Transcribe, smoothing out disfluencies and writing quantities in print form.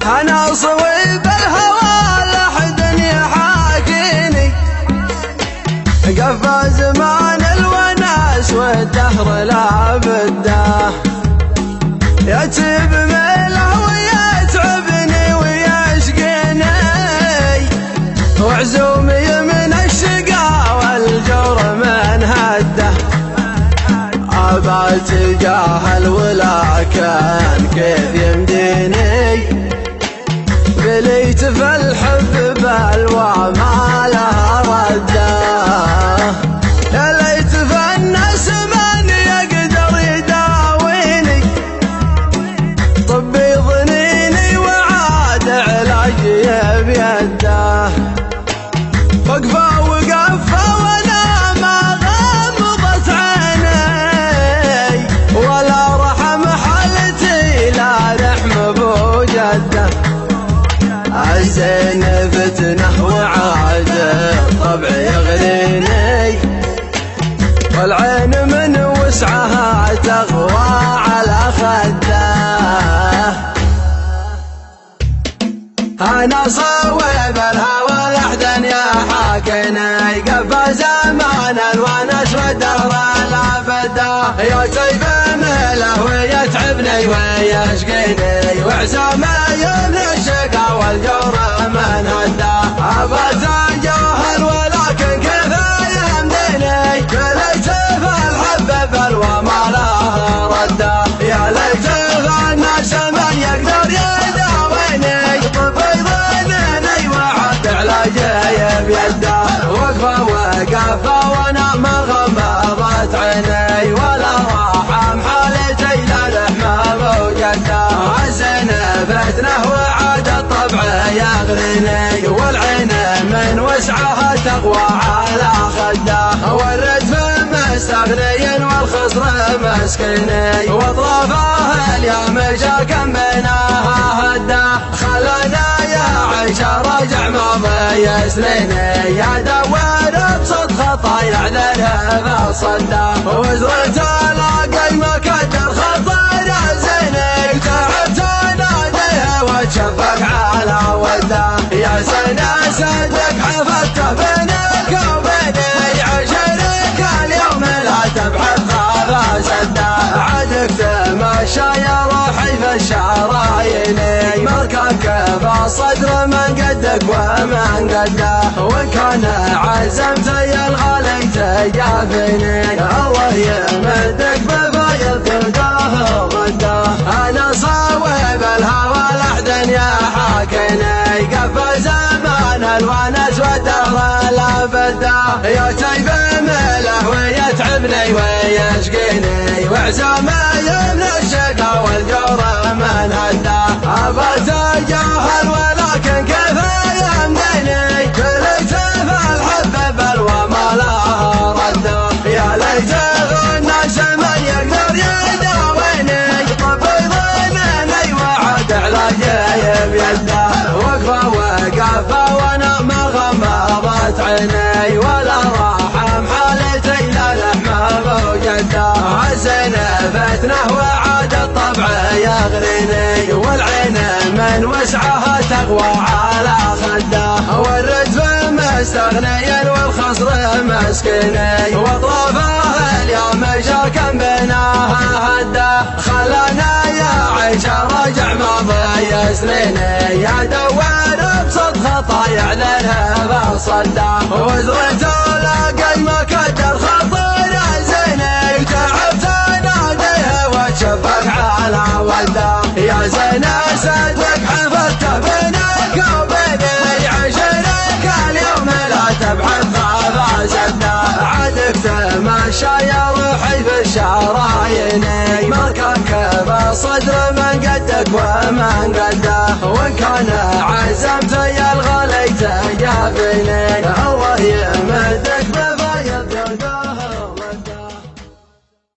أنا صويب الهوى لحد يحاكيني، قفى زمان الوناس والدهر لا بده، يتب ميله ويتعبني ويشقيني، وعزومي من الشقا والجور من هده، أبى تجاهل ولكن كيف يمديني، بليت في الحب بلوى ما لها رده، يا ليت في الناس من يقدر يداويني، طبي ظنيني وعاد علاجي بيده، وقفه وقفه وانا ما غمضت عيني، ولا رحم حالتي لا رحم بوجده، الزين فتنه وعاد الطبع يغريني، والعين من وسعها تغوى على خده، أنا صويب الهوى لحدا يا حاكيني، قفى زمان الونس والدهر لا بده، يطيب ميله ويتعبني ويشقيني، وعزومي من الشقا والجور من هده، أبى أتجاهل ولكن كيف يمديني، بليت في الحب بلوى ما لها رده، يا ليت في الناس من يقدر يداويني، طبي ظنيني وعد علاجي بيده، وقفه وقفه وانا ما غمضت عيني، ولا رحم حالتي لا رحمه بوجده، الزين فتنه وعاد الطبع يغريني، والعين من وسعها تقوى على خده، والردف مستغني والخصر مسكيني، واطرافه اليوم شاكم بينها هده، خلنا يا عيشه رجع ماضي يسليني، يا دوار بصد خطايا عليه بصده، وزرته لاقي مكدر خطايا زيني، تعبت ناديه وتشفق على وده، يا سنة صدق حفظته بينك وبيني، عشرك اليوم لا تبحث خاف سده، عدك تمشى يا روحي في الشراييني، مركبك بالصدر من قدك ومن قده، وان كان عزمت يا الغالي تجافيني، الله يمدك بفايض تلقاه غده، انا صويب الهوى لحدا يا حاكيني، قفى زمان الونس والدهر لا بده، يطيب ميله ويتعبني ويشقيني، وعزومي من الشقا والجور من هده، أبى أتجاهل ولكن كيف يمديني، بليت في الحب بلوى ما لها رده، يا ليت الناس من يقدر يداويني، طبي ظنيني وعد علاجي بيده، وقفه وقفه وانا ما غمضت عيني، ولا رحم حالتي لا رحمه بوجده، الزين فتنه وعاد الطبع يغريني، والعين من وسعها تقوى على خده، والردف مستغني والخصر مسكيني، واطرافه اليوم شاكم بينها هده، خلنا يا عيشه رجع ماضي يسليني، يا دوار بصد خطايا عليه بصده، وزرته لاقي مكدر خطايا زيني، تعبت ناديه وتشفق على وده، يا زينه صدق حفظته بينك وبيني، عشرك اليوم لا تبحث خاف سده، عدك تمشى يا روحي في الشراييني، مركبك بالصدر من قدك ومن قده، وان كان عزمت يا الغالي تجافيني،